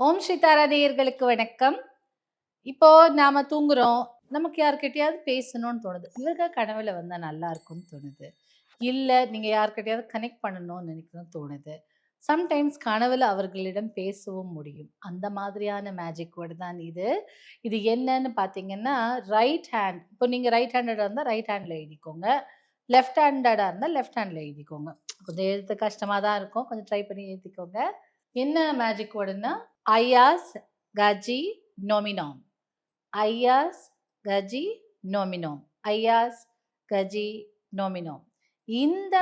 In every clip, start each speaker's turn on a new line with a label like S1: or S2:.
S1: ஓம் ஸ்ரீ தாரா நேயர்களுக்கு வணக்கம். இப்போ நாம தூங்குறோம். நமக்கு யார்கிட்டயாவது பேசணும்னு தோணுது. இவங்க கனவுல வந்தா நல்லா இருக்கும்னு தோணுது. இல்ல நீங்க யார்கிட்டயாவது கனெக்ட் பண்ணணும்னு நினைக்கணும்னு தோணுது. சம்டைம்ஸ் கனவுல அவர்களிடம் பேசவும் முடியும். அந்த மாதிரியான மேஜிக் வேர்ட் தான் இது. இது என்னன்னு பார்த்தீங்கன்னா, ரைட் ஹேண்ட். இப்போ நீங்க ரைட் ஹேண்டடா இருந்தா ரைட் ஹேண்ட்ல எழுதிக்கோங்க. லெஃப்ட் ஹேண்டடா இருந்தா லெஃப்ட் ஹேண்ட்ல எழுதிக்கோங்க. கொஞ்சம் எழுத்து கஷ்டமா தான் இருக்கும். கொஞ்சம் ட்ரை பண்ணி எழுதிக்கோங்க. என்ன மேஜிக் வேர்டுன்னா, ஐயாஸ் கஜி நோமினோம். ஐயாஸ் கஜி நோமினோம். ஐயாஸ் கஜி நோமினோம். இந்த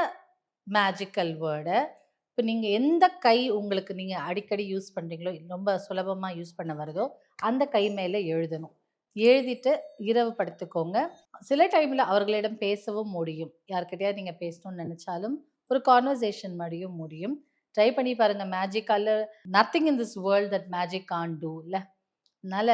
S1: மேஜிக்கல் வேர்ட இப்ப நீங்க எந்த கை உங்களுக்கு நீங்க அடிக்கடி யூஸ் பண்றீங்களோ, ரொம்ப சுலபமா யூஸ் பண்ண வருதோ, அந்த கை மேல எழுதணும். எழுதிட்டு இரவு படுத்துக்கோங்க. சில டைம்ல அவர்களிடம் பேசவும் முடியும். யார்கிட்டயாவது நீங்க பேசணும்னு நெனச்சாலும், ஒரு கான்வர்சேஷன் மாரியும் முடியும். ட்ரை பண்ணி பாருங்க. மேஜிக்கால nothing in this world that magic can't do இல்ல. அதனால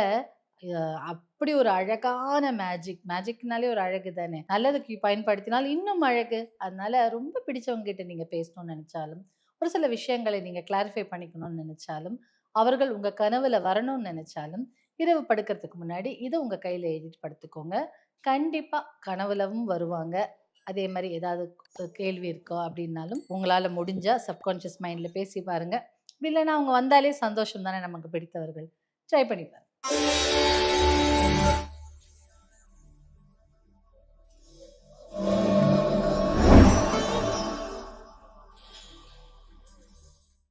S1: அ அப்படி ஒரு அழகான மேஜிக். மேஜிக்னாலே ஒரு அழகு தானே! நல்லதுக்கு பயன்படுத்தினால் இன்னும் அழகு. அதனால ரொம்ப பிடிச்சவங்க கிட்ட நீங்க பேசணும்னு நெனச்சாலும், ஒரு சில விஷயங்களை நீங்க கிளாரிஃபை பண்ணிக்கணும்னு நெனச்சாலும், அவர்கள் உங்க கனவுல வரணும்னு நெனச்சாலும், இரவு படுக்கறதுக்கு முன்னாடி இத உங்க கையில எழுதிட்டு படுத்துக்கோங்க. கண்டிப்பா கனவுலவும் வருவாங்க. அதே மாரி ஏதாவது கேள்வி இருக்கோ அப்டின்னாலும், உங்களால முடிஞ்சா சப்கான்ஷியஸ் மைண்ட்ல பேசி பாருங்க. அப்படி இல்லன்னா அவங்க வந்தாலே சந்தோஷம் தானே நமக்கு பிடித்தவர்கள். ட்ரை பண்ணி பாருங்க.